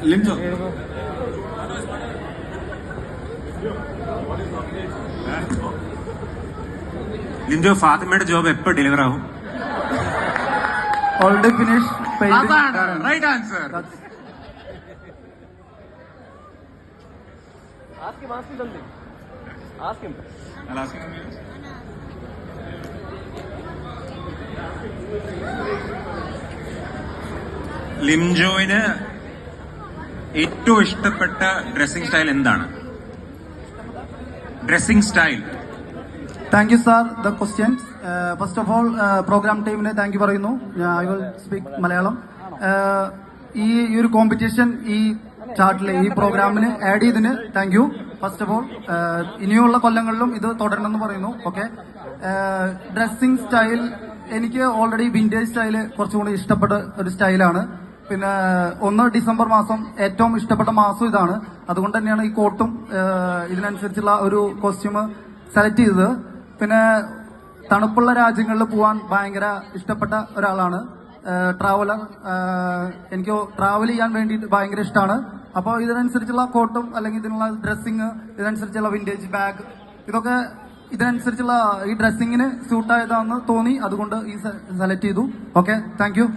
ലിൻജോ ലിൻജോ ഫാത്തിമയുടെ ജോബ് എപ്പോ ഡെലിവർ ആവും? Already finish. Right answer. ലിംജോയിന് ഏറ്റവും ഇഷ്ടപ്പെട്ട ഡ്രസ്സിംഗ് സ്റ്റൈൽ എന്താണ്? Dressing style. Thank you sir the questions. First of all programme ടീമിന് താങ്ക് യു പറയുന്നു. I will speak Malayalam. ഈ ഒരു കോമ്പറ്റീഷൻ ഈ ചാർട്ടില് ഈ പ്രോഗ്രാമിന് ആഡ് ചെയ്തതിന് thank you. First of all ഇനിയുള്ള കൊല്ലങ്ങളിലും ഇത് തുടരണമെന്ന് പറയുന്നു. ഓക്കെ. ഡ്രസ്സിംഗ് സ്റ്റൈൽ എനിക്ക് ഓൾറെഡി വിന്റേജ് സ്റ്റൈല് കുറച്ചും കൂടി ഇഷ്ടപ്പെട്ട ഒരു സ്റ്റൈലാണ്. പിന്നെ 1 ഡിസംബർ മാസം ഏറ്റവും ഇഷ്ടപ്പെട്ട മാസം ഇതാണ്. അതുകൊണ്ട് തന്നെയാണ് ഈ കോട്ടും ഇതിനനുസരിച്ചുള്ള ഒരു കോസ്റ്റ്യൂം സെലക്ട് ചെയ്തത്. പിന്നെ തണുപ്പുള്ള രാജ്യങ്ങളിൽ പോകാൻ ഭയങ്കര ഇഷ്ടപ്പെട്ട ഒരാളാണ്. ട്രാവലർ. എനിക്ക് ട്രാവൽ ചെയ്യാൻ വേണ്ടിയിട്ട് ഭയങ്കര ഇഷ്ടമാണ്. അപ്പോൾ ഇതിനനുസരിച്ചുള്ള കോട്ടും അല്ലെങ്കിൽ ഇതിനുള്ള ഡ്രസ്സിങ്, ഇതിനനുസരിച്ചുള്ള വിന്റേജ് ബാഗ്, ഇതൊക്കെ ഇതിനനുസരിച്ചുള്ള ഈ ഡ്രസ്സിങ്ങിന് സ്യൂട്ടായതാണെന്ന് തോന്നി. അതുകൊണ്ട് ഈ സെലക്ട് ചെയ്തു. Okay, thank you.